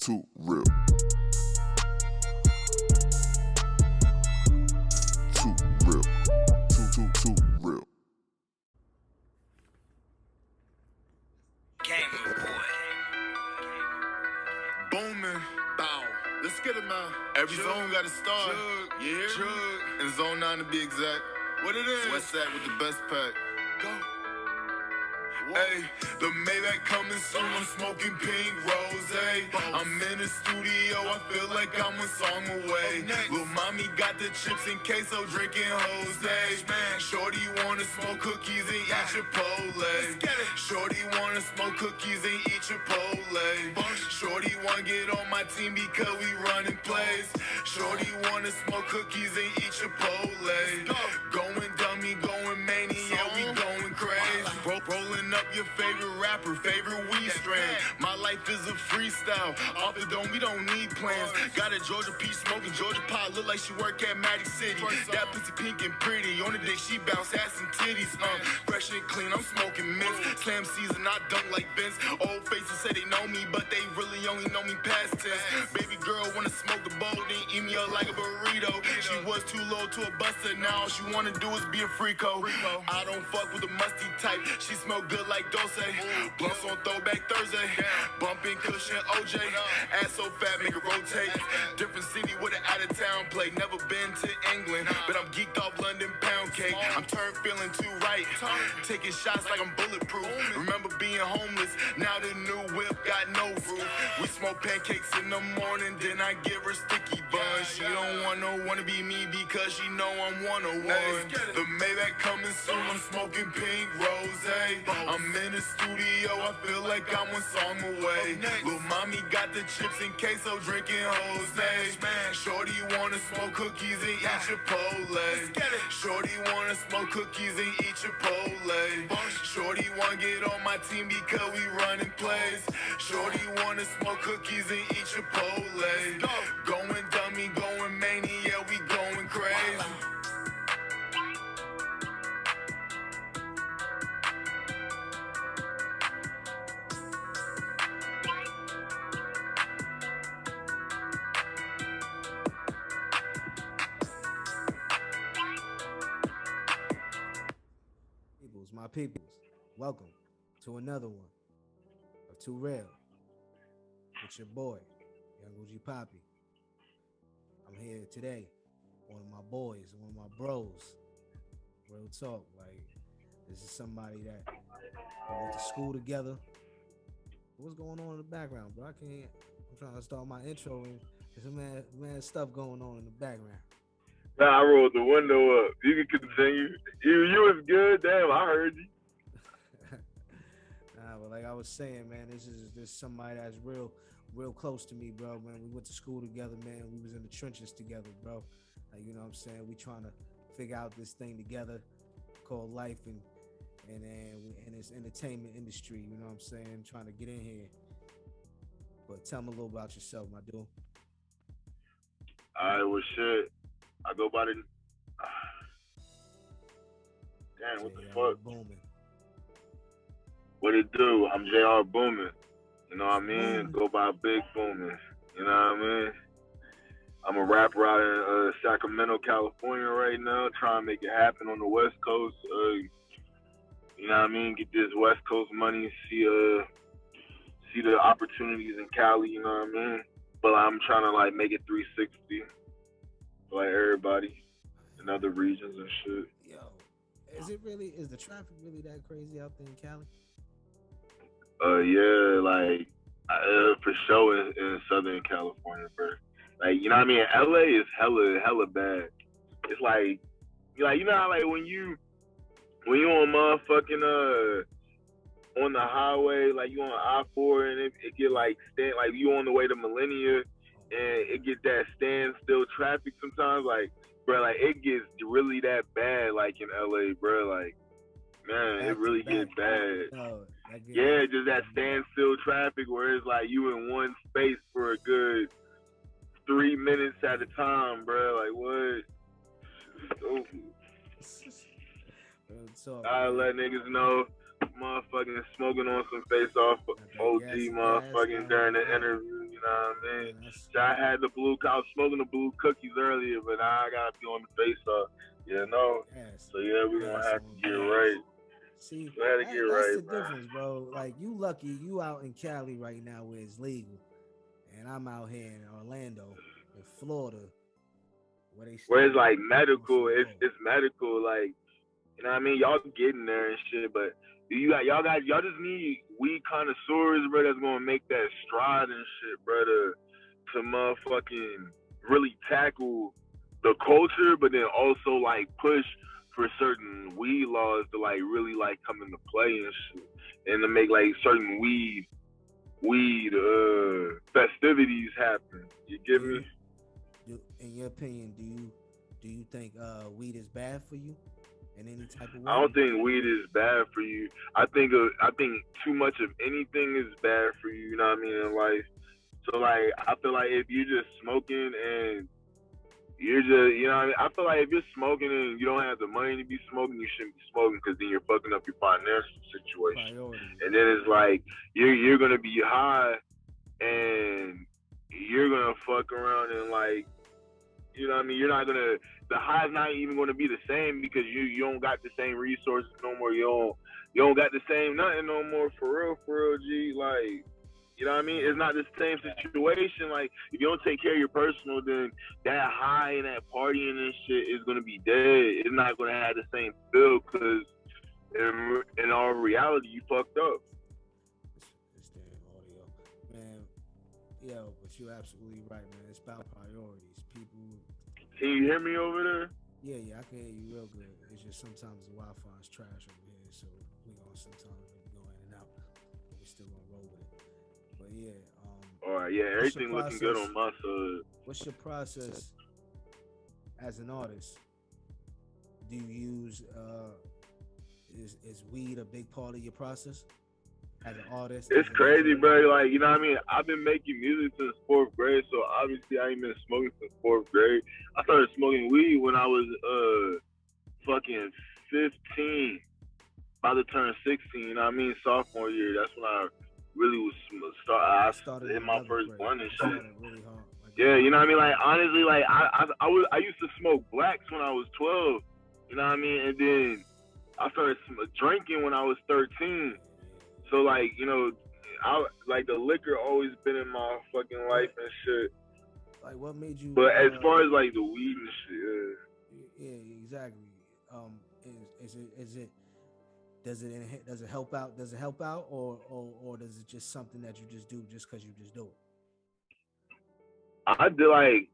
too real. Too real. Too real. Gamer boy. Boomin, bow. Let's get it, man. Every zone got a star. Jug, You hear me? jug. In zone 9 to be exact. What it is? West side with the best pack. Go. Hey, the Maybach coming soon, I'm smoking pink rose. I'm in the studio, I feel like I'm a song away. Lil' mommy got the chips in queso, drinking Jose. Shorty wanna smoke cookies and eat Chipotle. Shorty wanna smoke cookies and eat Chipotle. Shorty wanna get on my team because we running plays. Shorty wanna smoke cookies and eat Chipotle. Going dummy, going mania, we going crazy. Rolling up your favorite rapper, favorite weed strain. My life is a freestyle. Off the dome, we don't need plans. Got a Georgia peach smoking Georgia pie, look like she work at Magic City. That pussy pink and pretty. On the day she bounce ass and titties. Fresh and clean, I'm smoking mints. Slam season, I dunk like Vince. Old faces say they know me, but they really only know me past tense. Baby girl wanna smoke the bowl, then eat me up like a burrito. She was too low to a buster, now all she wanna do is be a freako. I don't fuck with the musty type. She smell good like Dose. Blunts on Throwback Thursday. Bumping cushion OJ. Ass so fat, make it rotate. Different city with an out of town play. Never been to England, but I'm geeked off London pound cake. I'm turned feeling too right. Taking shots like I'm bulletproof. Remember being homeless, now the new whip got no roof. We smoke pancakes in the morning, then I give her sticky bun. She don't wanna be me because she know I'm 101. The Maybach coming soon, I'm smoking pink rose. I'm in the studio, I feel like I'm one song away. Lil' mommy got the chips in queso, drinking Jose. Shorty wanna smoke cookies and eat Chipotle. Shorty wanna smoke cookies and eat Chipotle. Shorty wanna get on my team because we running plays. Shorty wanna smoke cookies and eat Chipotle. Going dummy, going mania, we going crazy. My peoples, welcome to another one of Too Real with your boy, Young OG Poppy. I'm here today, one of my boys, one of my bros. Real talk, like this is somebody that we went to school together. What's going on in the background, bro? I'm trying to start my intro and there's some mad stuff going on in the background. Nah, I rolled the window up. You can continue. You was good. Damn, I heard you. Nah, but like I was saying, man, this is somebody that's real close to me, bro. Man, we went to school together, man. We was in the trenches together, bro. Like, you know what I'm saying? We trying to figure out this thing together called life and this entertainment industry, you know what I'm saying? Trying to get in here. But tell me a little about yourself, my dude. All right, well, shit. I go by the... Damn, what the fuck? Boomin. What it do? I'm JR Boomin. You know what I mean? Go by Big Boomin. You know what I mean? I'm a rapper out in Sacramento, California right now, trying to make it happen on the West Coast. You know what I mean? Get this West Coast money, see the opportunities in Cali, you know what I mean? But I'm trying to, like, make it 360. Like everybody in other regions and shit. Yo, is the traffic really that crazy out there in Cali? Yeah, like for sure in Southern California, bro. Like, you know what I mean? LA is hella bad. It's like you know how like when you on motherfucking on the highway, like you on I-4 and it get like like you on the way to Millennia. And it get that standstill traffic sometimes, like, bro, like, it gets really that bad, like, in LA, bro, like, man, it really gets bad. Yeah, just that standstill traffic where it's like you in one space for a good 3 minutes at a time, bro, like, what? I let niggas know, motherfucking smoking on some face off OG motherfucking during the interview, you You know what I mean? Man, So I had the blue. I was smoking the blue cookies earlier, but now I gotta be on the face off. You know. So yeah, we're gonna have to get right. See, We had to get that's right, the man. difference, bro. Like, you lucky you out in Cali right now where it's legal, and I'm out here in Orlando, in Florida, where they Where it's still like on medical, some it's medical, like, you know what I mean? Y'all getting there and shit, but y'all just need weed connoisseurs, bro, that's gonna make that stride and shit, bro, to motherfucking really tackle the culture, but then also like push for certain weed laws to like really like come into play and shit, and to make like certain weed festivities happen. You get me? In your opinion, do you think weed is bad for you in any type of way? I don't think weed is bad for you. I think too much of anything is bad for you. You know what I mean, in life. So like, I feel like if you're just smoking and you're just, you know what I mean? I feel like if you're smoking and you don't have the money to be smoking, you shouldn't be smoking, because then you're fucking up your financial situation. Priorities. And then it's like you're gonna be high and you're gonna fuck around and like, you know what I mean? The high's not even gonna be the same, because you don't got the same resources no more. You don't got the same nothing no more, for real, G. Like, you know what I mean? It's not the same situation. Like, if you don't take care of your personal, then that high and that partying and shit is gonna be dead. It's not gonna have the same feel, because in all reality, you fucked up. It's the audio, man. Yo, but you're absolutely right, man. It's about priorities. People. Can you hear me over there? Yeah, I can hear you real good. It's just sometimes the Wi-Fi is trash over here, so we gonna sometimes go in and out. But we still gonna roll with it. But yeah, All right, yeah, everything looking good on my side. What's your process as an artist? Do you use is weed a big part of your process as an artist? It's crazy, bro. Like, you know what I mean? I've been making music since 4th grade, so obviously I ain't been smoking since 4th grade. I started smoking weed when I was fucking 15, about to turn 16. You know what I mean? Sophomore year. That's when I really was started in my first blunt and shit. Really hard. Yeah, you know what I mean? Like, honestly, like I used to smoke blacks when I was 12. You know what I mean? And then I started drinking when I was 13. So like, you know, like the liquor always been in my fucking life and shit. Like, what made you? But as far as like the weed and shit, yeah, exactly. Does it help out? Does it help out, or does it just something that you just do just because you just do it? I did like,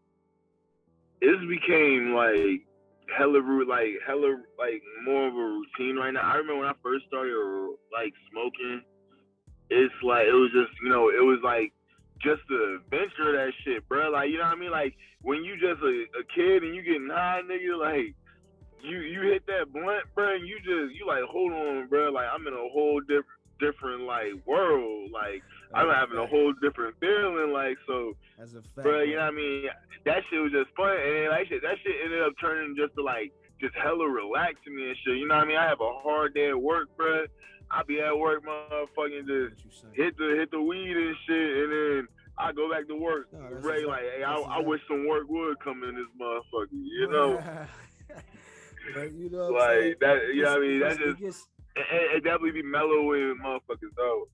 it became like hella more of a routine right now. I remember when I first started like smoking, it's like, it was just, you know, it was like just the adventure of that shit, bro. Like, you know what I mean? Like, when you just a kid and you getting high, nigga, like you hit that blunt, bro, and you like, hold on, bro, like I'm in a whole different like world, like I'm having a whole different feeling, like, so, as a fact, bro, you know what I mean? That shit was just fun, and that shit ended up turning just to like just hella relaxing me and shit. You know what I mean? I have a hard day at work, bro. I be at work, motherfucking just hit the weed and shit, and then I go back to work, ready, like, hey, I wish some work would come in this motherfucker, you know? But you know, like that, you know what I mean? That just it definitely be mellowing motherfuckers out.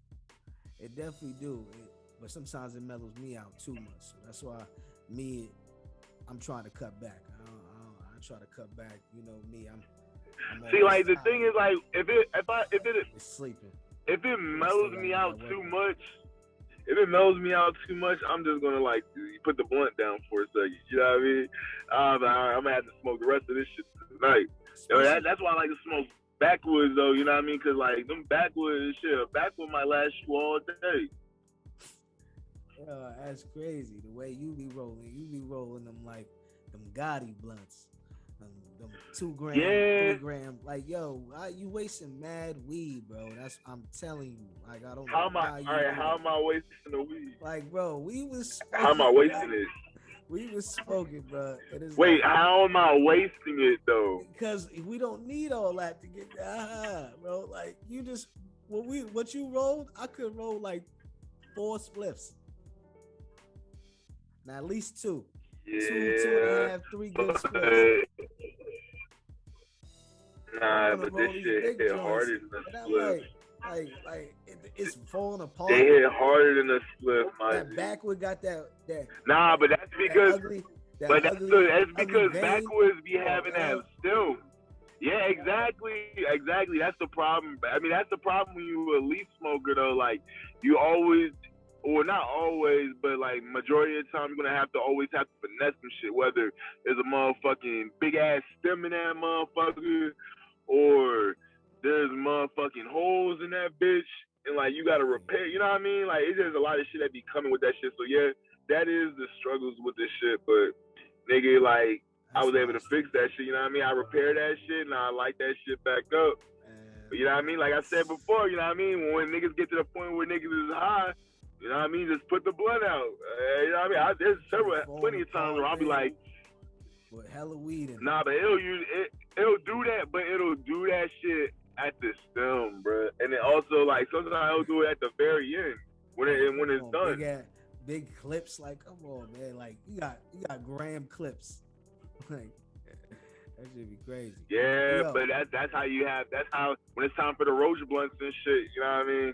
It definitely do, but sometimes it mellows me out too much. So that's why I'm trying to cut back. I try to cut back. You know me, I'm see, like, the thing is, like, if it it's sleeping. If it mellows me out too much, I'm just gonna like put the blunt down for a second. You know what I mean? I'm gonna have to smoke the rest of this shit tonight. That's why I like to smoke backwoods, though. You know what I mean? Cause like them backwoods shit, a backwood might last you all day. That's crazy. The way you be rolling them like them Gotti blunts. Them 2 gram, 3 gram, like, yo, you wasting mad weed, bro. I'm telling you, like, I don't know. How am I wasting the weed? Like, bro, we was smoking, how am I wasting it? We was smoking, bro. Wait, like, how am I wasting it though? Because we don't need all that to get bro. Like, you just what you rolled, I could roll like 4 spliffs. Now at least two. Yeah. 2.5, 3 good But, splits. nah, I'm gonna but roll this these shit big hit joints, harder than and a I'm split. it's falling apart. They hit harder than a split, my That G. backward got that Nah, but that's that because, ugly, but that's ugly because vein. backwards be Come on, having that man. still. Yeah, exactly. That's the problem. I mean, that's the problem when you a leaf smoker though. Like, you always, or not always, but like majority of the time, you're gonna have to always have to finesse some shit. Whether there's a motherfucking big ass stem in that motherfucker, or there's motherfucking holes in that bitch, and like you gotta repair. You know what I mean? Like, it's just a lot of shit that be coming with that shit. So yeah, that is the struggles with this shit. But nigga, like, I was able to fix that shit, you know what I mean? I repaired that shit and I light that shit back up. You know what I mean? Like I said before, you know what I mean? When niggas get to the point where niggas is high, you know what I mean? Just put the blunt out. You know what I mean? There's plenty of times where I'll be like, with hella weed in it. nah, but it'll do that, but it'll do that shit at the stem, bro. And then also, like, sometimes it'll do it at the very end when it's done. Big clips, like, come on, man. Like, you got gram clips. Like, that should be crazy. Yeah, but that's how when it's time for the roach blunts and shit, you know what I mean?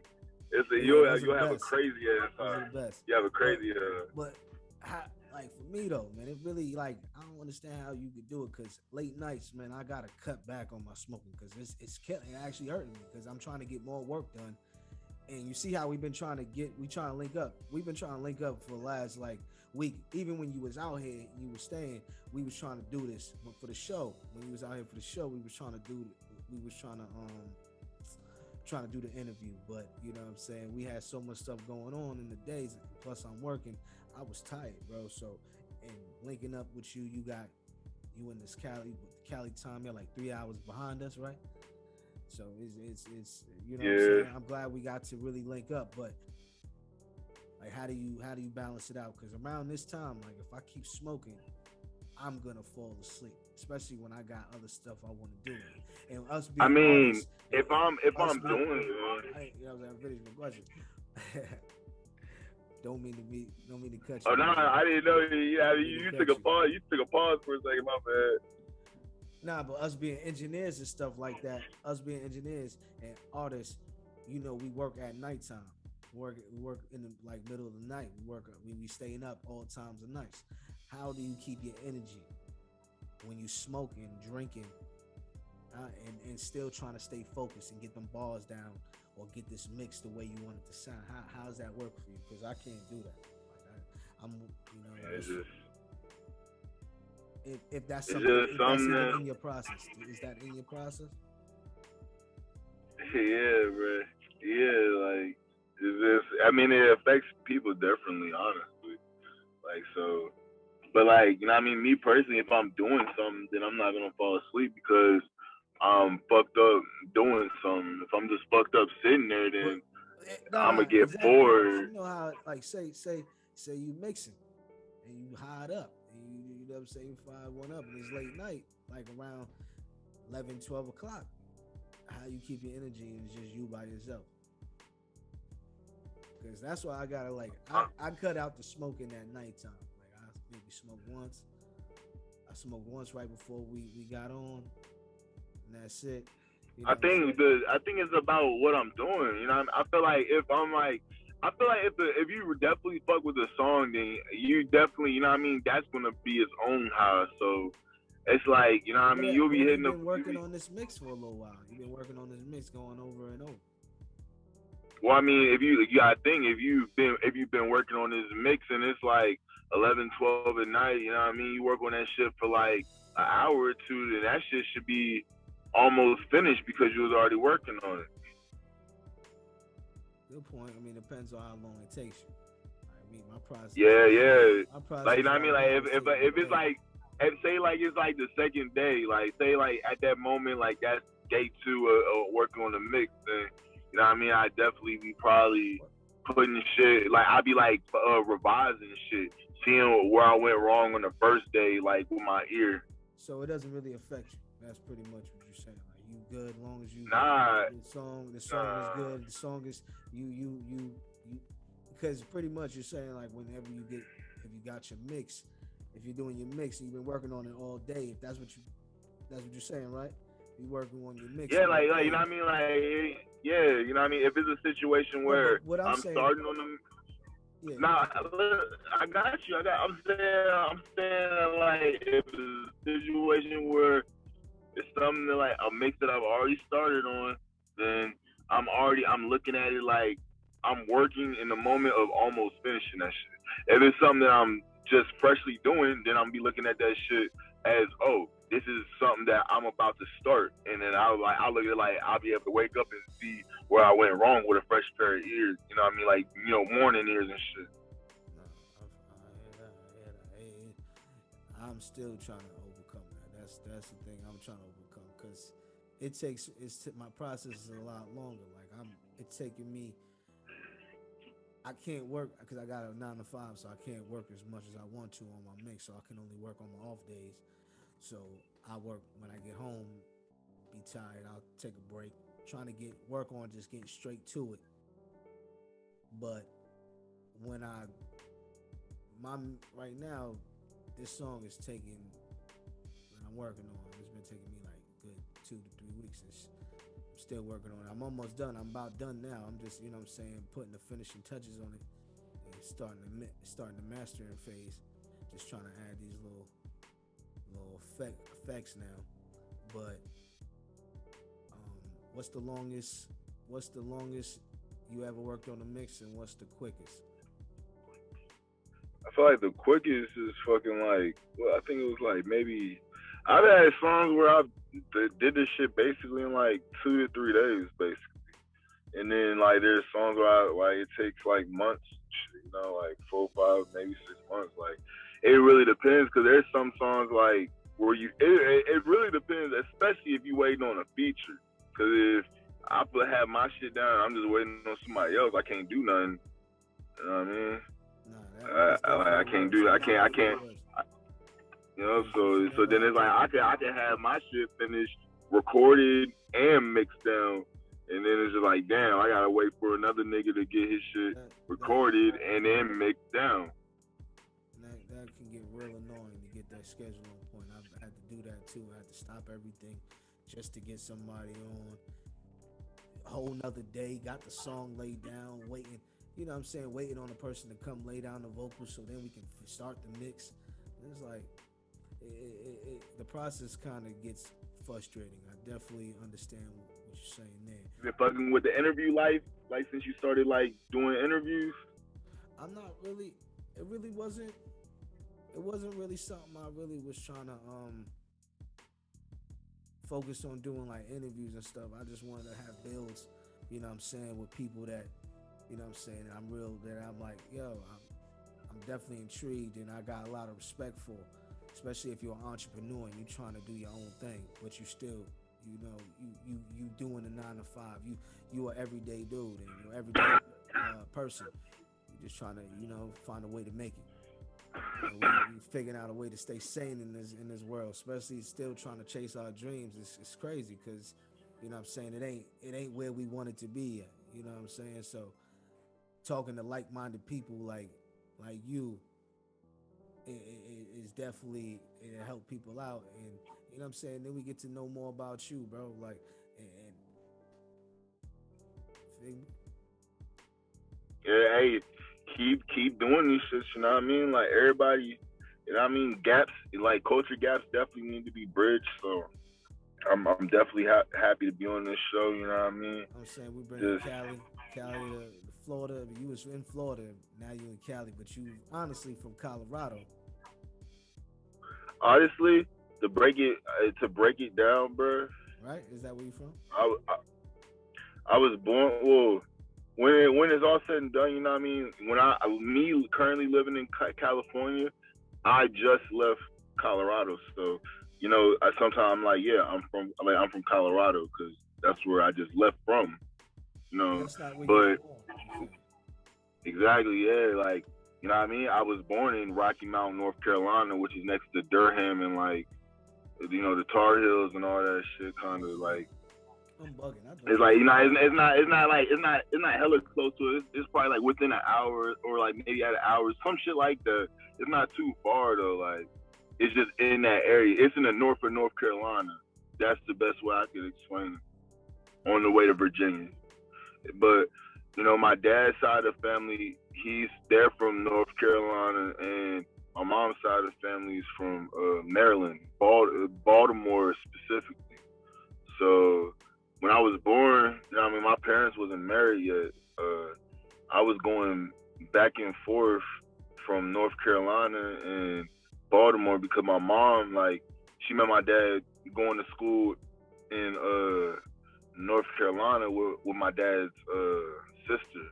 You'll have a crazy ass time. You have a crazy But how, like, for me though, man, it really, like, I don't understand how you could do it, because late nights, man, I gotta cut back on my smoking, because it's actually hurting me, because I'm trying to get more work done. And you see how we trying to link up. We've been trying to link up for the last like week. Even when you was out here, you was staying, we was trying to do this for the show. When you was out here for the show, we was trying to do the interview. But you know what I'm saying? We had so much stuff going on in the days, plus I'm working. I was tired, bro. So, and linking up with you in this Cali time, you're like 3 hours behind us, right? So it's you know what I'm saying? I'm glad we got to really link up, but like how do you balance it out? Because around this time, like if I keep smoking, I'm gonna fall asleep, especially when I got other stuff I want to do. And us being artists, if I'm doing it, you know what I'm finished my question. Don't mean to cut you. Oh no, I didn't know. Yeah, you took a pause. You took a pause for a second. My bad. Nah, but us being engineers and stuff like that, us being engineers and artists, you know, we work at nighttime. We work in the like middle of the night. We staying up all times of nights. How do you keep your energy when you smoking, drinking, and still trying to stay focused and get them bars down or get this mix the way you want it to sound? How does that work for you? Because I can't do that. Like I'm, you know. If that's something in your process, is that in your process? Yeah, bro. Yeah, like it's just. I mean, it affects people differently, honestly. Like so, but like you know, what I mean, me personally, if I'm doing something, then I'm not gonna fall asleep because I'm fucked up doing something. If I'm just fucked up sitting there, then I'm gonna get bored. You know how, like, say you mixing and you hide up. You know what I'm saying, 5-1 up, and it's late night, like around 11, 12 o'clock. How you keep your energy and it's just you by yourself? Because that's why I gotta I cut out the smoking at nighttime. Like I maybe smoke once. I smoked once right before we got on, and that's it. You know I think it's about what I'm doing. You know, I feel like if you definitely fuck with the song, then you definitely, you know what I mean, that's gonna be its own high. So it's like, you know what I mean, you'll be hitting You've been working on this mix for a little while. You've been working on this mix going over and over. Well, I mean, if you've been working on this mix and it's like 11, 12 at night, you know what I mean, you work on that shit for like an hour or two, then that shit should be almost finished because you was already working on it. Good point. I mean, it depends on how long it takes you. I mean, my process. Yeah. My process, like, you know what I mean? Like, if it's like, say like it's like the second day, like say like at that moment, like that's day 2 of working on the mix, then you know what I mean? I definitely be probably putting shit, like I'd be like revising shit, seeing where I went wrong on the first day, like with my ear. So it doesn't really affect you. That's pretty much what you're saying. Like you good as long as you the song is good. The song is you because pretty much you're saying like whenever you get if you got your mix, if you're doing your mix and you've been working on it all day, if that's what you're saying, right? You working on your mix. Yeah, all like day. you know what I mean, like yeah, you know what I mean. If it's a situation No, where but what I'm saying, starting on them. yeah, Nah, I got you. I'm saying like if it's a situation where it's something that like a mix that I've already started on, then I'm looking at it like I'm working in the moment of almost finishing that shit. If it's something that I'm just freshly doing, then I'm be looking at that shit as, oh, this is something that I'm about to start, and then I'll look at it like I'll be able to wake up and see where I went wrong with a fresh pair of ears. You know what I mean? Like, you know, morning ears and shit. no, I hear that. I'm still trying to overcome that. That's the thing I'm trying to overcome because my process is a lot longer. Like it's taking me. I can't work because I got a 9 to 5, so I can't work as much as I want to on my mix. So I can only work on my off days. So I work when I get home, be tired. I'll take a break, trying to work on just getting straight to it. But when right now, this song is taking that I'm working on. It's been taking me like good 2 to 3 weeks. I'm still working on it. I'm almost done. I'm about done now. I'm just, you know what I'm saying, putting the finishing touches on it and starting the mastering phase. Just trying to add these little effects now. But what's the longest you ever worked on a mix, and what's the quickest? I feel like the quickest is fucking like, well, I think it was like maybe I've had songs where I did this shit basically in like 2 to 3 days, basically. And then like there's songs where it takes like months, you know, like 4, 5, maybe 6 months. Like it really depends because there's some songs like where it really depends, especially if you waiting on a feature. Because if I have my shit down, I'm just waiting on somebody else. I can't do nothing. You know what I mean? I can't do that. I can't. You know, so then it's like I can have my shit finished, recorded and mixed down, and then it's just like, damn, I gotta wait for another nigga to get his shit recorded and then mixed down. That can get real annoying to get that schedule on point. I've had to do that too. I had to stop everything just to get somebody on. A whole nother day, got the song laid down, waiting. You know what I'm saying? Waiting on the person to come lay down the vocals so then we can start the mix. And it's like, the process kind of gets frustrating. I definitely understand what you're saying there. You been fucking with the interview life, like since you started like doing interviews? I'm not really. It really wasn't. It wasn't really something I really was trying to focus on doing, like interviews and stuff. I just wanted to have builds, you know what I'm saying, with people that, you know what I'm saying, that I'm like, yo, I'm definitely intrigued and I got a lot of respect for, especially if you're an entrepreneur and you're trying to do your own thing, but you still, you know, you doing the 9 to 5. You an everyday dude and you're an everyday person. You're just trying to, you know, find a way to make it. You figuring out a way to stay sane in this world, especially still trying to chase our dreams. It's crazy because, you know what I'm saying, it ain't where we want it to be yet. You know what I'm saying? So talking to like-minded people like you is definitely, it'll help people out. And you know what I'm saying, then we get to know more about you, bro. Like, and yeah, hey, keep doing these shit, you know what I mean? Like everybody, you know what I mean? Gaps, like culture gaps definitely need to be bridged. So I'm definitely happy to be on this show, you know what I mean? I'm saying we bring Cali to Florida. You was in Florida, now you in Cali, but you honestly from Colorado. Honestly, to break it down, bro. Right? Is that where you from? I was born, well, when it's all said and done, you know what I mean? Me currently living in California, I just left Colorado. So, you know, sometimes I'm like, yeah, I'm from Colorado because that's where I just left from. You know, but exactly, yeah, like, you know what I mean? I was born in Rocky Mount, North Carolina, which is next to Durham and like, you know, the Tar Heels and all that shit, kind of like. I'm bugging. It's like, it's not hella close to it. It's probably like within an hour or like maybe at an hour, some shit like that. It's not too far though. Like, it's just in that area. It's in the north of North Carolina. That's the best way I could explain it. On the way to Virginia. But, you know, my dad's side of the family, they're from North Carolina, and my mom's side of the family is from Maryland, Baltimore specifically. So when I was born, you know what I mean, my parents wasn't married yet. I was going back and forth from North Carolina and Baltimore because my mom, like, she met my dad going to school in North Carolina with my dad's sister.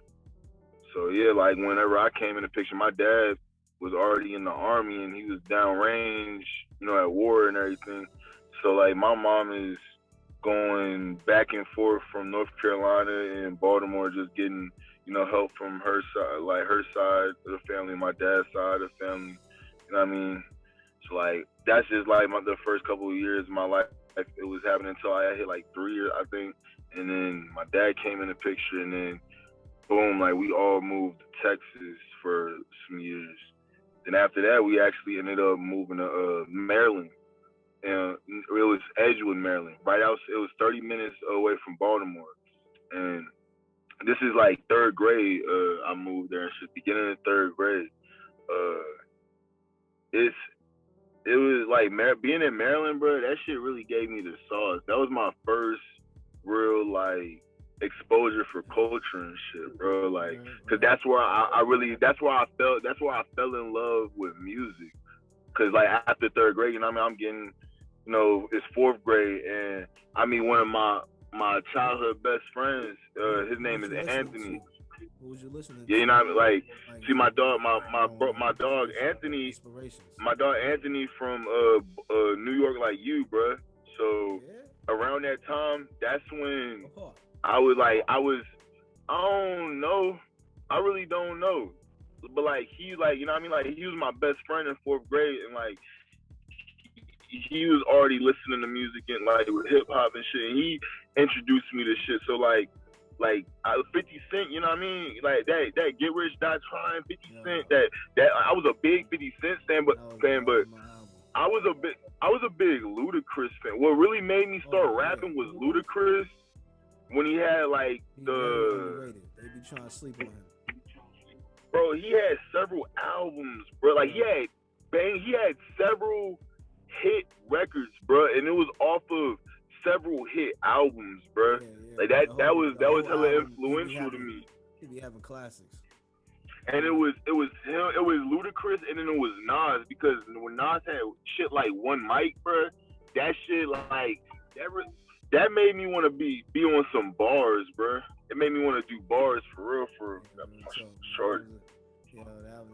So yeah, like whenever I came in the picture, my dad was already in the army and he was downrange, you know, at war and everything. So like my mom is going back and forth from North Carolina and Baltimore, just getting, you know, help from her side, like her side of the family, my dad's side of the family. You know what I mean? So like that's just like the first couple of years of my life. It was happening until I hit like 3 years, I think. And then my dad came in the picture, and then boom, like we all moved to Texas for some years. Then after that, we actually ended up moving to Maryland. And it was Edgewood, Maryland. Right out, it was 30 minutes away from Baltimore. And this is like third grade. I moved there and shit, beginning of third grade. It was like being in Maryland, bro. That shit really gave me the sauce. That was my first real like exposure for culture and shit, bro. Like, cause that's where that's where I fell in love with music. Cause like after third grade, you know what I mean, I'm getting, you know, it's fourth grade, and I mean one of my childhood best friends. His name is Anthony. What was you listening to? Yeah, you know what I mean? Like, see my dog Anthony, my dog Anthony from New York, like you, bro. So around that time, that's when I don't know. I really don't know. But like he, like, you know what I mean? Like he was my best friend in fourth grade, and like he was already listening to music and like hip hop and shit. And he introduced me to shit. So like 50 Cent, you know what I mean? Like that Get Rich Die Trying 50 Cent. That I was a big 50 Cent fan, but I was a big Ludacris fan. What really made me start rapping was Ludacris when he had like they be trying to sleep on him. Bro, he had several albums, bro. Like he had several hit records, bro, and it was off of several hit albums, bro. Like that was hella influential to me. He be having classics. And it was him, it was Ludacris, and then it was Nas, because when Nas had shit like One Mic, bro, that shit like that made me want to be on some bars, bro. It made me want to do bars for real, short.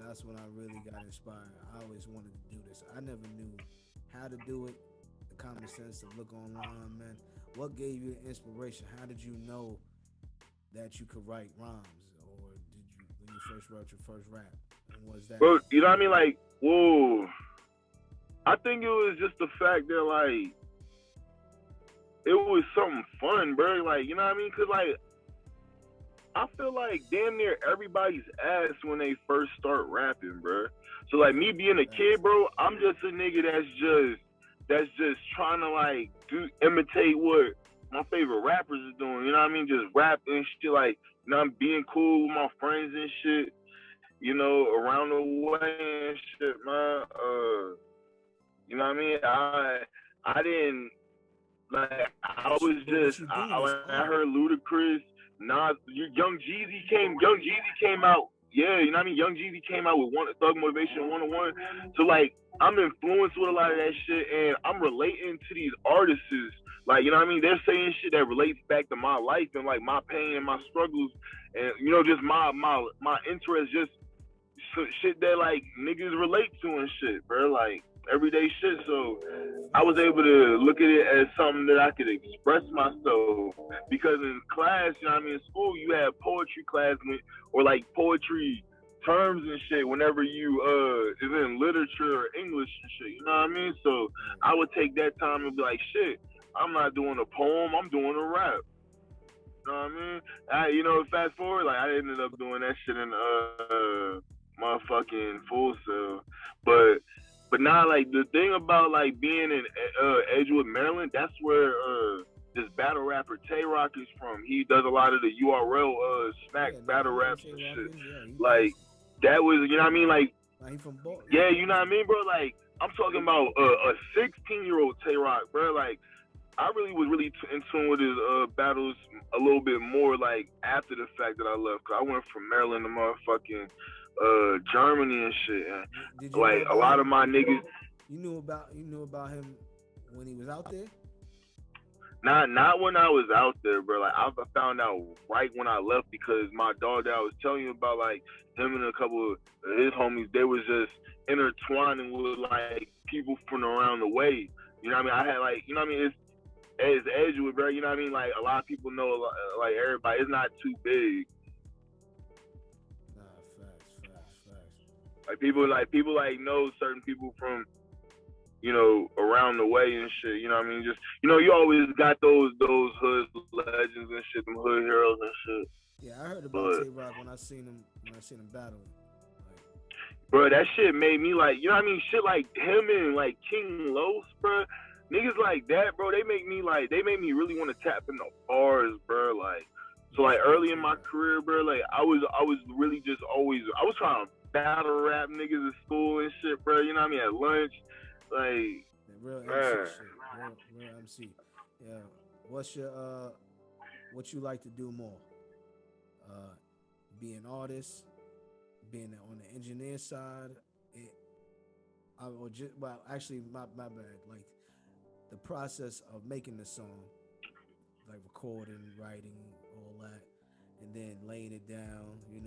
That's when I really got inspired. I always wanted to do this. I never knew how to do it. The common sense to look online, man. What gave you the inspiration? How did you know that you could write rhymes, or did you when you first wrote your first rap? And was that? Bro, you know what I mean? Like, whoa. I think it was just the fact that like it was something fun, bro. Like, you know what I mean? Cause like I feel like damn near everybody's ass when they first start rapping, bro. So like me being a kid, bro, I'm just a nigga that's just trying to like imitate what my favorite rappers are doing. You know what I mean? Just rap and shit, like, you know, I'm being cool with my friends and shit, you know, around the way and shit, man. You know what I mean? I didn't like. I was just. I heard Ludacris. Nas, Young Jeezy came out. Yeah, you know what I mean? Young Jeezy came out with Thug Motivation 101. So like I'm influenced with a lot of that shit, and I'm relating to these artists. Like, you know what I mean? They're saying shit that relates back to my life and like my pain and my struggles, and you know, just my interest, just shit that like niggas relate to and shit, bro. Like everyday shit. So I was able to look at it as something that I could express myself, because in class, you know what I mean, in school, you have poetry class or like poetry terms and shit whenever you is in literature or English and shit, you know what I mean? So I would take that time and be like, shit, I'm not doing a poem. I'm doing a rap. You know what I mean? Fast forward, like I ended up doing that shit in motherfucking Full Sail. But but now like the thing about like being in Edgewood, Maryland, that's where this battle rapper Tay Rock is from. He does a lot of the URL smack battle raps and shit. Like that was, you know what I mean? Like he from Baltimore. yeah, you know what I mean, bro? Like I'm talking about a 16-year-old Tay Rock, bro. Like I really was really in tune with his battles a little bit more like after the fact that I left. Cause I went from Maryland to motherfucking Germany and shit. And like a lot of my niggas. You knew about him when he was out there? Not when I was out there, bro. Like I found out right when I left because my dog that I was telling you about, like him and a couple of his homies, they was just intertwining with like people from around the way. You know what I mean? I had like, you know what I mean? It's Edgewood, bro. You know what I mean? Like a lot of people know, like everybody, it's not too big. Nah, facts. Like people know certain people from, around the way and shit. You know what I mean? Just you always got those hood legends and shit, them hood heroes and shit. Yeah, I heard about Tay Rock when I seen him battle. Bro, that shit made me like, you know what I mean? Shit like him and like King Los, bro. Niggas like that, bro, they make me really want to tap in the bars, bro. Like, so like early in my career, bro, like I was really just always, I was trying to battle rap niggas at school and shit, bro. You know what I mean? At lunch, like, real MC shit. Real MC. Yeah. What's your what you like to do more? Be an artist, being on the engineer side, actually my bad. Like the process of making the song, like recording, writing, all that, and then laying it down, and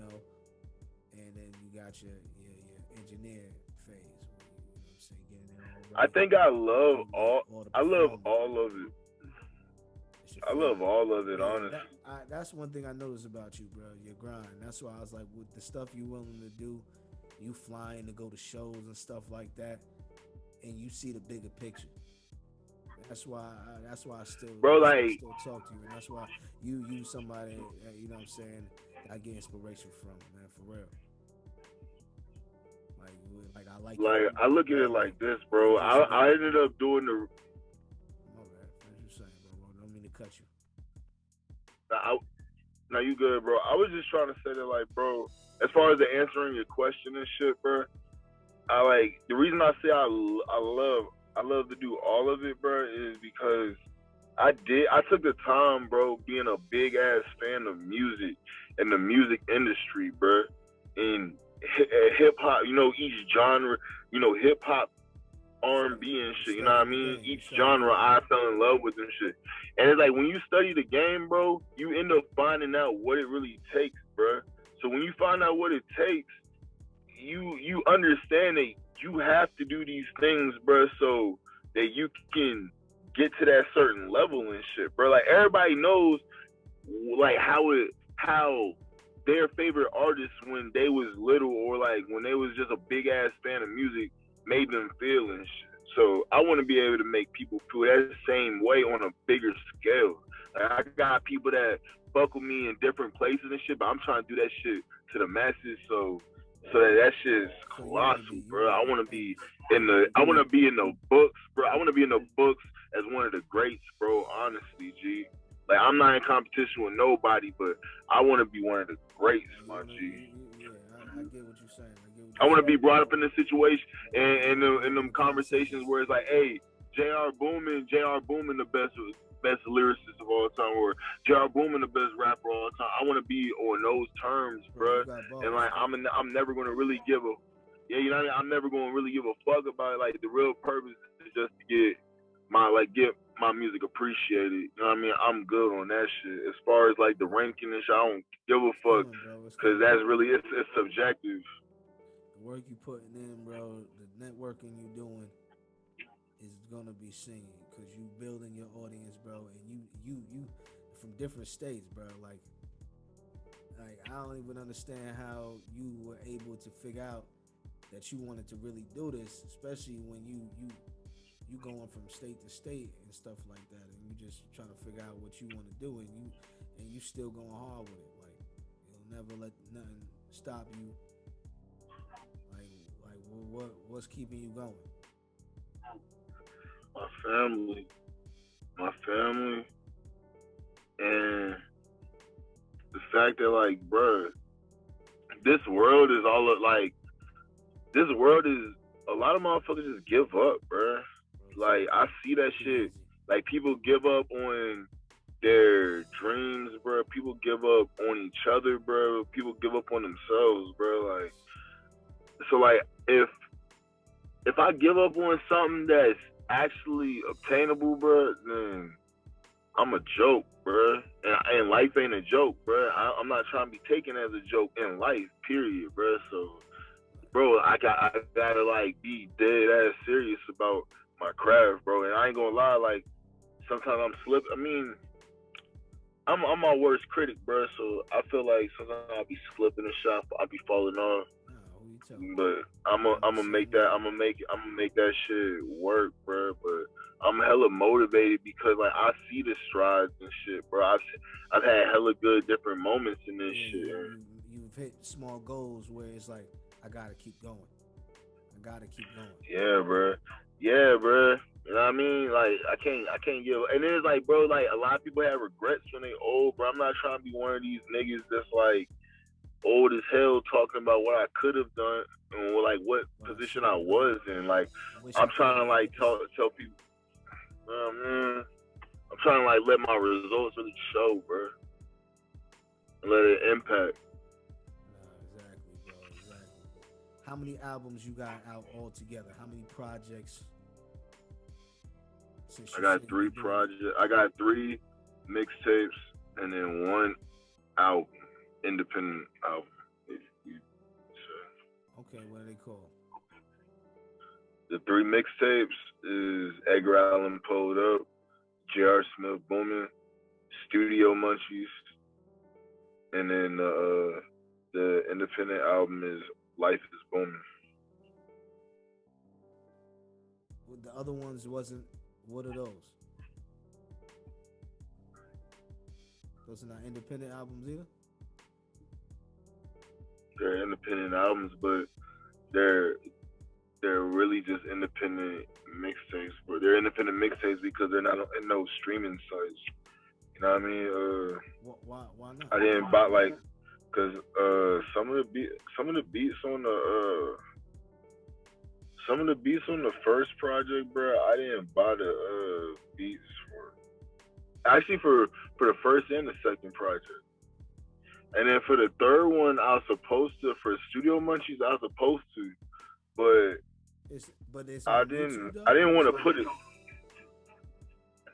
then you got your engineer phase. Getting it all right. I think I love all of it. I love all of it, honestly. That's one thing I noticed about you, bro. Your grind. That's why I was like, with the stuff you willing to do, you flying to go to shows and stuff like that, and you see the bigger picture. That's why I still talk to you, and that's why you somebody that, you know what I'm saying, I get inspiration from, man, for real. Like I like. Like I look at it like this, bro. I ended up doing the. My bad. What you saying, bro? Don't mean to cut you. No, you good, bro. I was just trying to say that, like, bro, as far as the answering your question and shit, bro, I like the reason I say I love to do all of it, bro, is because I took the time, bro, being a big ass fan of music and the music industry, bro, and hip hop, each genre, hip hop, R&B and shit, you know what I mean? Each genre I fell in love with and shit. And it's like when you study the game, bro, you end up finding out what it really takes, bro. So when you find out what it takes, you understand that you have to do these things, bro, so that you can get to that certain level and shit, bro. Like everybody knows like how their favorite artists when they was little or like when they was just a big ass fan of music made them feel and shit. So I want to be able to make people feel that same way on a bigger scale. Like I got people that fuck with me in different places and shit, but I'm trying to do that shit to the masses so that shit is colossal, bro. I want to be in the books, bro. I want to be in the books as one of the greats, bro. Honestly, G. Like I'm not in competition with nobody, but I want to be one of the greats, my G. Yeah, I get what you're saying. I want to be brought up in the situation and in them conversations where it's like, hey, J.R. Boomin, the best lyricist of all time, or J.R. Boomin, the best rapper of all time. I want to be on those terms, bro. And like, I'm never gonna really give a, I'm never gonna really give a fuck about it. Like the real purpose is just to get my music appreciated. You know what I mean? I'm good on that shit. As far as like the ranking and shit, I don't give a fuck because that's really it's subjective. The work you putting in, bro, the networking you doing is gonna be seen because you building your audience, bro, and you from different states, bro. Like I don't even understand how you were able to figure out that you wanted to really do this, especially when you you going from state to state and stuff like that, and you just trying to figure out what you want to do, and you still going hard with it. Like you'll never let nothing stop you. Like what's keeping you going? My family, and the fact that like, bruh, this world is all like, this world is a lot of motherfuckers just give up, bruh. Like I see that shit. Like people give up on their dreams, bro. People give up on each other, bro. People give up on themselves, bro. Like, so like if I give up on something that's actually obtainable, bro, then I'm a joke, bro. And life ain't a joke, bro. I'm not trying to be taken as a joke in life, period, bro. So, bro, I gotta like be dead ass serious about my craft, bro. And I ain't gonna lie, like sometimes I'm slipping. I mean, I'm my worst critic, bro. So I feel like sometimes I'll be slipping and shot. I'll be falling off. But I'm gonna make that shit work, bro. But I'm hella motivated because like I see the strides and shit, bro. I've had hella good different moments in this shit. You've hit small goals where it's like I gotta keep going. Yeah, bro. Yeah, bro. You know what I mean? Like I can't give. And then it's like, bro, like a lot of people have regrets when they old, bro. I'm not trying to be one of these niggas that's like old as hell talking about what I could have done and like what position I was in. Like I'm trying to like tell people, man, I'm trying to like let my results really show, bro, and let it impact. Exactly, bro. Exactly. How many albums you got out altogether? How many projects? I got 3 projects. I got 3 mixtapes and then 1 album. Independent album. Okay, what are they called? The 3 mixtapes is Edgar Allan Pulled Up, J.R. Smith Boomin, Studio Munchies, and then the independent album is Life is Booming. The other ones wasn't. What are those? Those are not independent albums either? They're independent albums, but they're really just independent mixtapes. But they're independent mixtapes because they're not in no streaming sites. You know what I mean? Why not? I didn't buy like, cause some of the beats on the first project, bro. I didn't buy the beats for. Actually, for the first and the second project. And then for the third one, I was supposed to, for Studio Munchies, I was supposed to, but I didn't want to put it.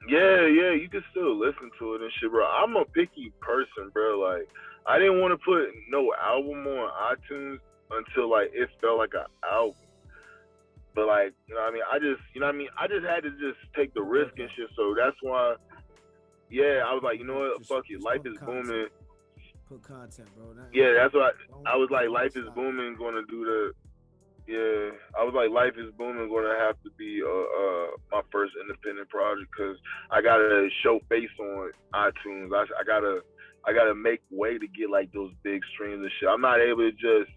Yeah, you can still listen to it and shit, bro. I'm a picky person, bro. Like, I didn't want to put no album on iTunes until like it felt like an album. But like, you know what I mean? I just had to just take the risk and shit. So that's why, yeah, I was like, you know what? Fuck it. Life is booming. Put content, bro. Yeah, that's what I was like. Life is booming. Going to do the. Yeah, I was like, Life is Booming. Going to have to be my first independent project because I gotta show face on iTunes. I gotta make way to get like those big streams and shit. I'm not able to just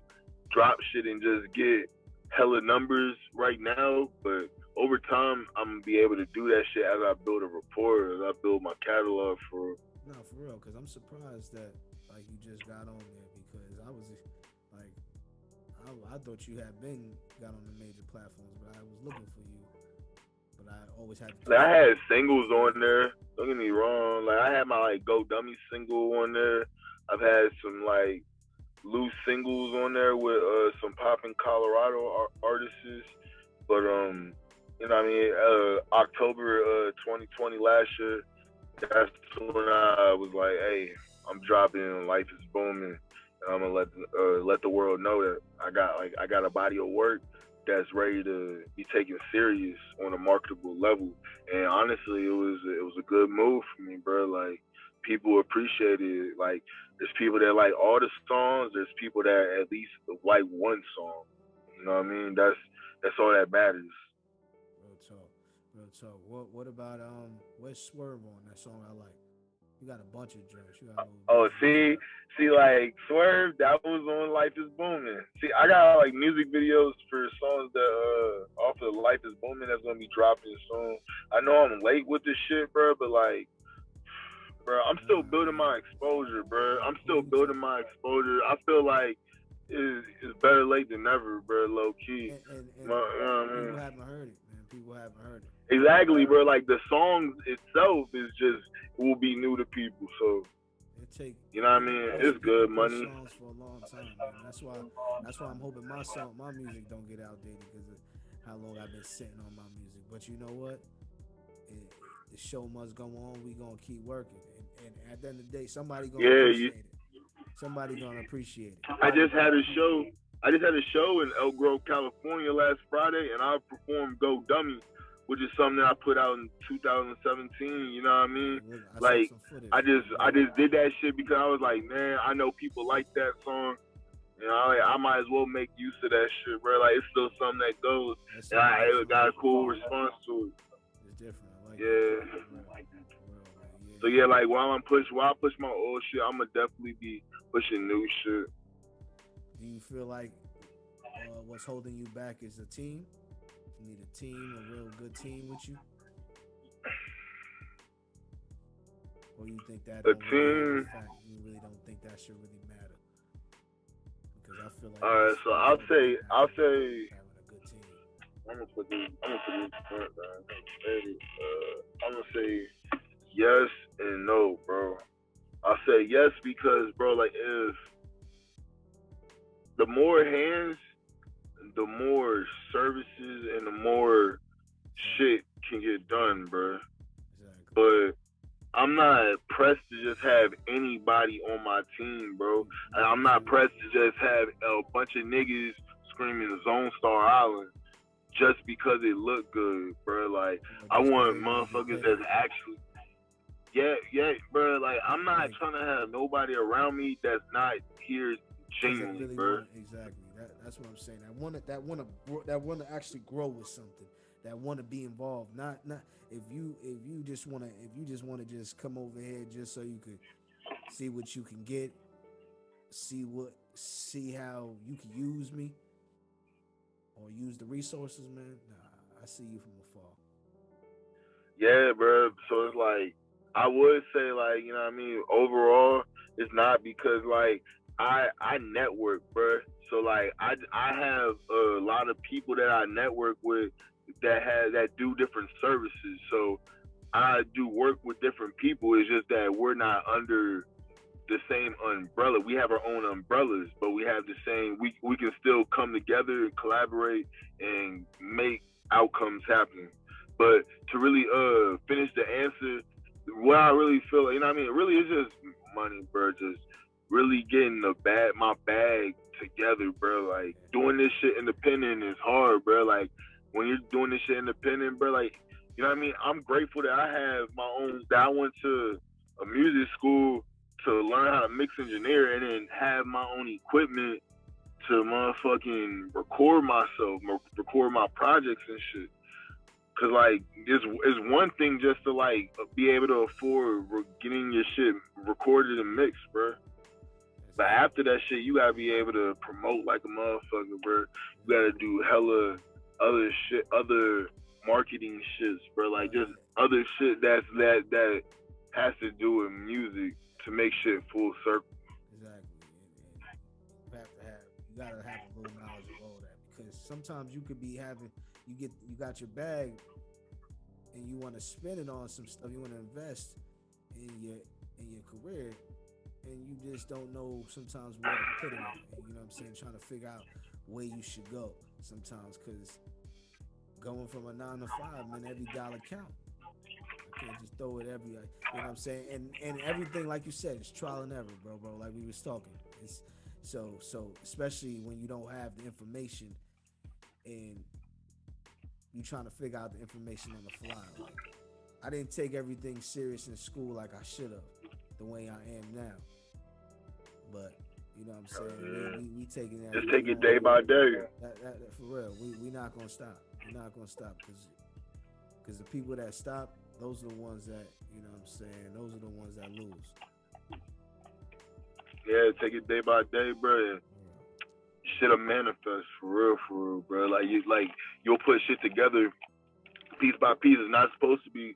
drop shit and just get hella numbers right now, but over time I'm gonna be able to do that shit as I build a rapport, as I build my catalog for. No, for real, because I'm surprised that like you just got on there because I was like. I thought you had got on the major platforms, but I was looking for you. But I always had to. Like, I had singles on there. Don't get me wrong. Like I had my like Go Dummy single on there. I've had some like loose singles on there with some poppin' Colorado artists. But you know what I mean? October 2020 last year, that's when I was like, hey, I'm dropping Life is Booming. I'm gonna let the world know that I got a body of work that's ready to be taken serious on a marketable level. And honestly, it was a good move for me, bro. Like people appreciate it. Like there's people that like all the songs. There's people that at least like one song. You know what I mean? That's all that matters. Real talk. Real talk. What about where's Swerve on that song I like? You got a bunch of joints. You got a little Oh, bunch of see, like Swerve, that was on Life is Booming. See, I got like music videos for songs that off of Life is Booming that's gonna be dropping soon. I know I'm late with this shit, bro, but like, bro, I'm still building my exposure, bro. I'm still building my exposure. I feel like it's better late than never, bro. Low key. and You know what I mean? people haven't heard it, man. People haven't heard it. Exactly, bro. Like the song itself is just will be new to people. So you know what I mean? It's good money. Songs for a long time, man. That's why I'm hoping my music don't get outdated because of how long I've been sitting on my music. But you know what? The show must go on. We gonna keep working, and at the end of the day, somebody gonna appreciate it. Somebody gonna appreciate it. I just had a show in Elk Grove, California last Friday, and I performed "Go Dummy," which is something that I put out in 2017. You know what I mean? I just did that shit because I was like, man, I know people like that song. You know, I might as well make use of that shit, bro. Like it's still something that goes, and I got a cool response to it. It's different. I like that. So yeah, like while I push my old shit, I'ma definitely be pushing new shit. Do you feel like what's holding you back is a team? You need a team, a real good team with you? Or you think that a team? You really don't think that should really matter? Because I feel like. All right, so I'll say having a good team. I'm gonna put this front down. I'm gonna say yes and no, bro. I'll say yes because, bro, like if the more hands, the more services and the more shit can get done, bro. Exactly. But I'm not pressed to just have anybody on my team, bro. And I'm not pressed to just have a bunch of niggas screaming Zone Star Island just because it look good, bro. Like I want motherfuckers that's actually, yeah, bro. Like I'm not trying to have nobody around me that's not here genuinely, really bro. Exactly. That's what I'm saying. That want to actually grow with something. That want to be involved. Not if you just want to just come over here just so you could see what you can get, see how you can use me or use the resources, man. Nah, I see you from afar. Yeah, bro. So it's like I would say, like, you know what I mean, overall it's not because like I network, bro. So like I have a lot of people that I network with that do different services. So I do work with different people. It's just that we're not under the same umbrella. We have our own umbrellas, but we have the same. We can still come together and collaborate and make outcomes happen. But to really finish the answer, what I really feel, you know what I mean, it really is just money, bro. Just really getting my bag together, bro. Like doing this shit independent is hard, bro. Like when you're doing this shit independent, bro, like, you know what I mean? I'm grateful that I have my own, that I went to a music school to learn how to mix engineer and then have my own equipment to motherfucking record myself, record my projects and shit. Cause like, it's one thing just to like be able to afford getting your shit recorded and mixed, bro. But after that shit, you gotta be able to promote like a motherfucker, bro. You gotta do hella other shit, other marketing shits, bro. Like just other shit that has to do with music to make shit full circle. Exactly. And you gotta have a little knowledge of all that because sometimes you could be having, you got your bag and you want to spend it on some stuff. You want to invest in your career. And you just don't know sometimes where to put it in. And you know what I'm saying? Trying to figure out where you should go sometimes because going from a 9 to 5, man, every dollar count. I can't just throw it every, you know what I'm saying? And everything, like you said, it's trial and error, bro, like we was talking. It's so especially when you don't have the information and you trying to figure out the information on the fly. Like, I didn't take everything serious in school like I should have, the way I am now. But you know what I'm saying? We taking that. Just take it day by day. That for real. We not gonna stop. We're not gonna stop because Because the people that stop, those are the ones that, you know what I'm saying, those are the ones that lose. Yeah, take it day by day, bro. And shit'll manifest for real, bro. You'll put shit together piece by piece. It's not supposed to be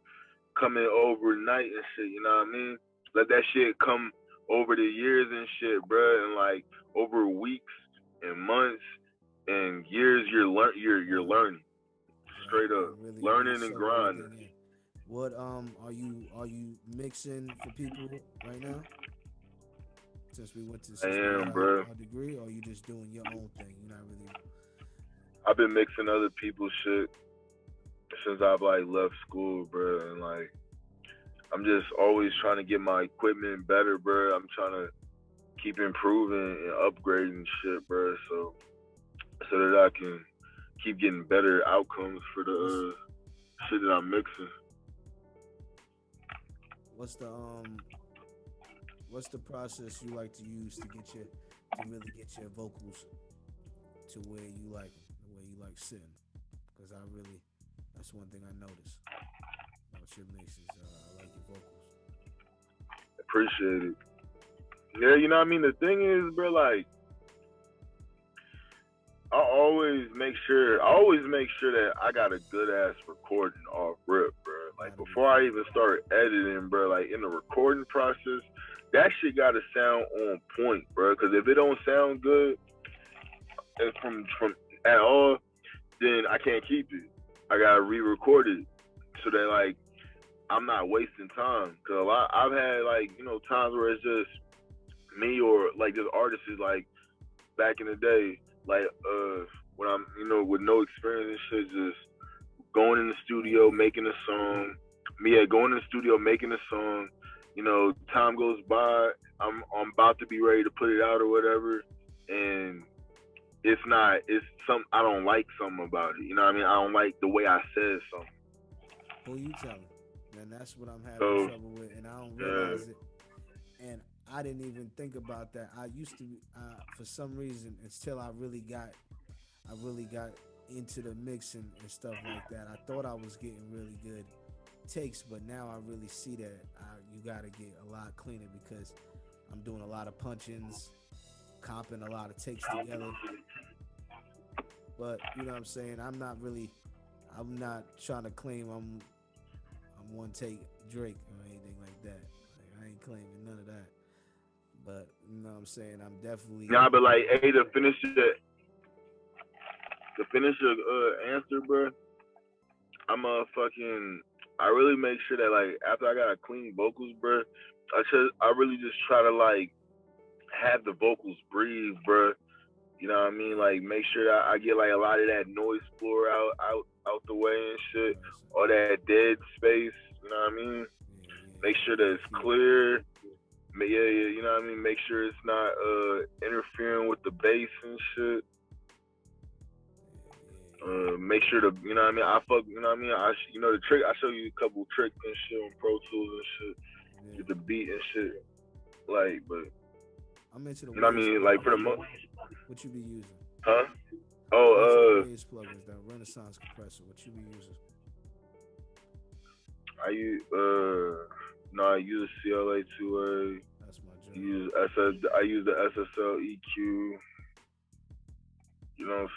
coming overnight and shit. You know what I mean? Let that shit come over the years and shit, bro. And like over weeks and months and years, you're learning straight up, Really, learning and soak grinding. everything in. What are you mixing for people right now? Since we got Bro. our degree, or you just doing your own thing? You're not really. I've been mixing other people's shit since I've like left school, bro, and like I'm just always trying to get my equipment better, bro. I'm trying to keep improving and upgrading shit, bro, so that I can keep getting better outcomes for the shit that I'm mixing. What's the process you like to use to really get your vocals to where you like them, the way you like sitting? Because that's one thing I noticed about your mixes. I like your vocals. Appreciate it. Yeah, you know what I mean? The thing is, bro, like, I always make sure that I got a good ass recording off rip, bro. Like before I even start editing, bro, like in the recording process, that shit gotta sound on point, bro. Because if it don't sound good from at all, then I can't keep it. I gotta re-record it so that like I'm not wasting time. Cause I've had like times where it's just me or like just artists is like back in the day, like when I'm with no experience and shit, just going in the studio making a song. Going in the studio making a song. Time goes by. I'm about to be ready to put it out or whatever, and it's I don't like something about it. You know what I mean? I don't like the way I said something. Who you telling? And that's what I'm having trouble with, and I don't realize it. And I didn't even think about that. I used to, for some reason, until I really got into the mixing and stuff like that. I thought I was getting really good takes, but now I really see that you got to get a lot cleaner because I'm doing a lot of punch-ins, comping a lot of takes together. But you know what I'm saying? I'm not trying to claim I'm one take Drake or anything like that. Like, I ain't claiming none of that. But you know what I'm saying? I'm definitely. Nah, but like, hey, to finish your answer, bro. I really make sure that like after I got clean vocals, bro, I really just try to like have the vocals breathe, bro. You know what I mean? Like make sure that I get like a lot of that noise floor out the way and shit, all that dead space. You know what I mean? Make sure that it's clear. Yeah, you know what I mean? Make sure it's not interfering with the bass and shit. Make sure to, you know what I mean? You know what I mean? The trick, I show you a couple tricks and shit on Pro Tools and shit. Get the beat and shit. Like, but. I'm into the you know what I mean? Like, for the most. What you be using? Huh? Waves plugins, that Renaissance compressor. What you be using? I use a CLA 2A. That's my job. I use the SSL EQ. You know,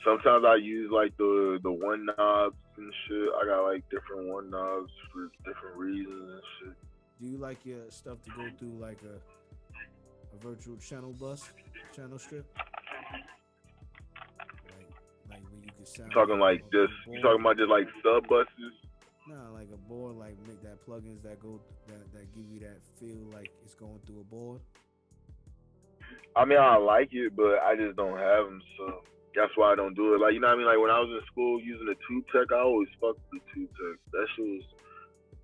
sometimes I use like the one knobs and shit. I got like different one knobs for different reasons and shit. Do you like your stuff to go through like a virtual channel strip? Like when you can sound. Talking like this? You talking about just like sub buses? No, like a board, like make that plugins that give you that feel like it's going through a board. I mean, I like it, but I just don't have them, so that's why I don't do it. Like, you know what I mean? Like when I was in school using the Tube Tech, I always fucked with the Tube Tech. That shit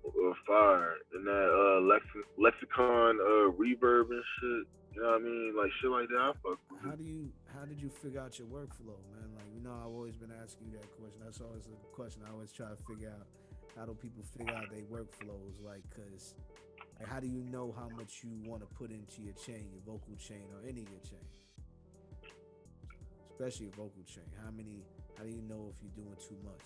was fire. And that lexicon reverb and shit. You know what I mean? Like shit like that, I fuck with it. How did you figure out your workflow, man? Like, I've always been asking you that question. That's always a question I always try to figure out. How do people figure out their workflows? Like, cause like, how do you know how much you want to put into your chain, your vocal chain, or any of your chain? especially a vocal chain? How do you know if you're doing too much?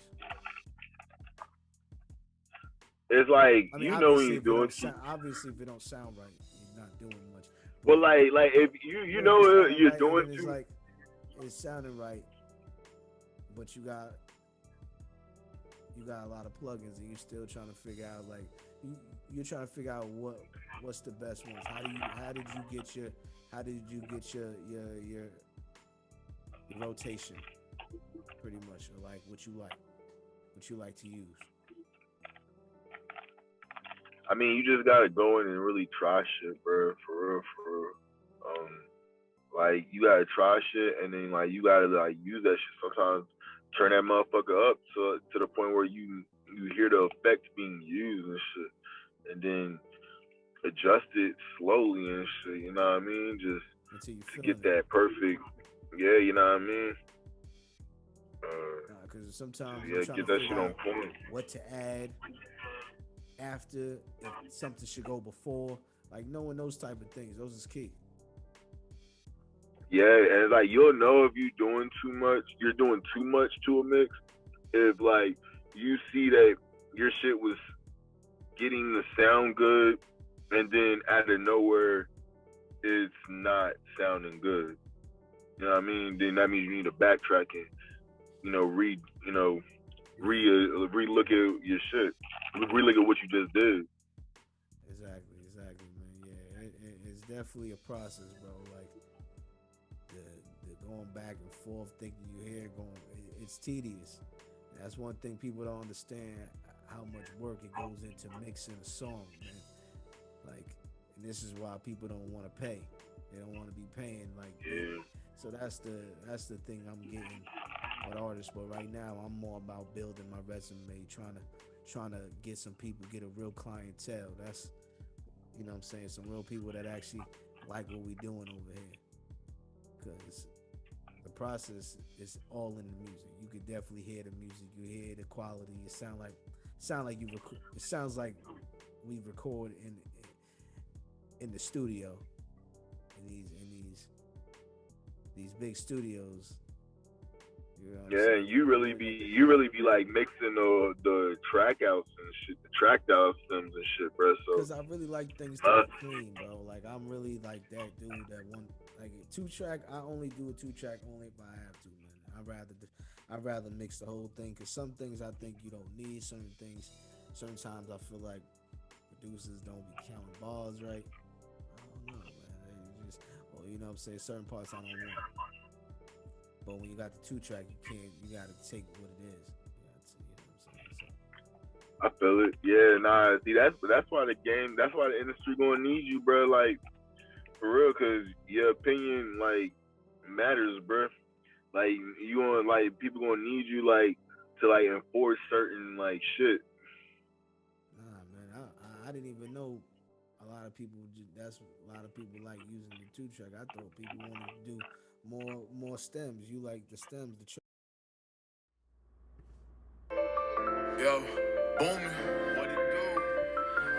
It's like, I mean, you know when obviously, you're doing obviously, if it don't sound right, you're not doing much. well, like if you But know if it's sounding you're right, doing and then it's too. like it's sounding right, but you got a lot of plugins, and you're still trying to figure out like you're trying to figure out what's the best ones. How did you get your rotation, pretty much, or like what you like to use. I mean, you just gotta go in and really try shit, bro. For real, for real. Like you gotta try shit, and then like you gotta like use that shit. Sometimes turn that motherfucker up to the point where you hear the effects being used and shit, and then adjust it slowly and shit. You know what I mean? Just Until you to feel get that perfect. Yeah, you know what I mean. Because sometimes Yeah, you're trying get to that shit figure on out point. what to add after, if something should go before. Like knowing those type of things, those is key. Yeah, and like you'll know if you're doing too much to a mix. If like you see that your shit was getting the sound good, and then out of nowhere it's not sounding good. You know what I mean? Then that means you need to backtrack and re-look at your shit, re-look at what you just did. Exactly, man. Yeah, it's definitely a process, bro. Like the going back and forth, thinking you hear it's tedious. That's one thing people don't understand, how much work it goes into mixing a song, man. Like, and this is why people don't want to pay. They don't want to be paying like. Yeah. So that's the thing I'm getting with artists. But right now, I'm more about building my resume, trying to get some people, get a real clientele. That's, you know what I'm saying, some real people that actually like what we doing over here. Because the process is all in the music. You could definitely hear the music. You hear the quality. It sounds like we record in the studio in these big studios. You know Yeah, and you really be like mixing the track outs and shit, the track out stems and shit, bro. So because I really like things to be clean, bro. Like I'm really like that dude that one like a 2-track. I only do a 2-track only if I have to, man. I'd rather mix the whole thing, because some things I think you don't need. Certain times I feel like producers don't be counting bars right. I don't know, man. They just, you know what I'm saying, certain parts I don't want. But when you got the 2-track, you gotta take what it is. You know what I'm saying? So. I feel it. Yeah, nah. See, that's why the industry gonna need you, bro. Like for real, cause your opinion like matters, bro. Like you want, like people gonna need you, like to like enforce certain like shit. Nah, man. I didn't even know a lot of people. That's a lot of people like using the 2-track. I thought people wanted to do more stems. You like the stems, the track. Yo, Boomin, what it do?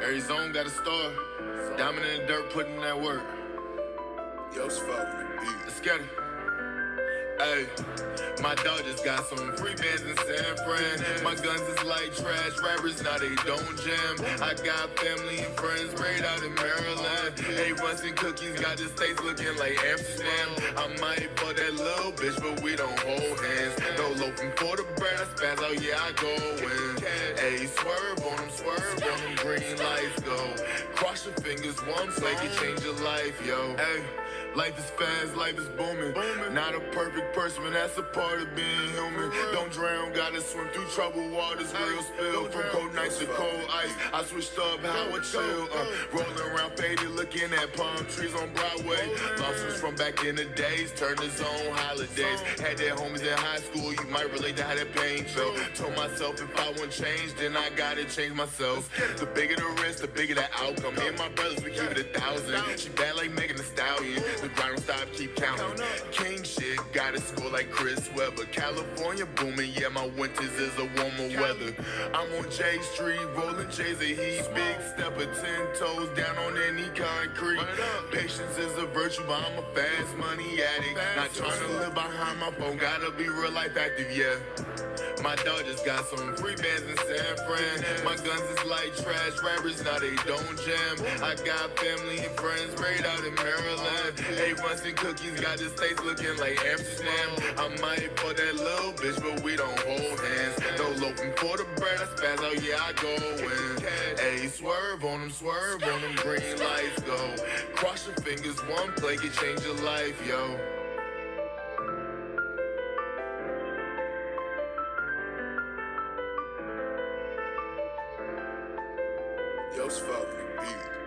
Every zone got a star. Diamond in the dirt, putting in that work. Yo, it's fucking beat. Let's get it. Hey, my dog just got some free bands in San Fran. My guns is like trash rappers, now they don't jam. I got family and friends right out in Maryland. Hey, Runs and Cookies got the states looking like Amsterdam. I might fuck that little bitch, but we don't hold hands. No loafing for the bread, I spaz out, yeah, I go in. Hey, swerve on them green lights go. Cross your fingers, one play can change your life, yo. Hey. Life is fast, life is booming. Not a perfect person, but that's a part of being human. Don't drown, gotta swim through troubled waters, real spill. From cold nights to cold ice, I switched up how I chill. Rolling around faded, looking at palm trees on Broadway. Losses from back in the days, turned to zone holidays. Had their homies in high school, you might relate to how that pain felt. Told myself if I want change, then I gotta change myself. The bigger the risk, the bigger the outcome. Me and my brothers, we keep it 1,000. She bad like Megan Thee Stallion. The grind don't stop, keep counting. King shit, got out of school like Chris Webber. California booming, yeah, my winters is a warmer weather. I'm on J Street, rolling J's of heat. Big stepper, 10 toes down on any concrete. Patience is a virtue, but I'm a fast money addict. Not trying to live behind my phone, gotta be real life active, yeah. My dog just got some free bands in San Fran. My guns is like trash rappers, now they don't jam. I got family and friends right out in Maryland. A1s and cookies got the states looking like Amsterdam. I might for that little bitch, but we don't hold hands. No loafing for the bread, I spaz out, yeah, I go in. Ayy, swerve on them green lights go. Cross your fingers, one play can change your life, yo. Yo, fucking beat.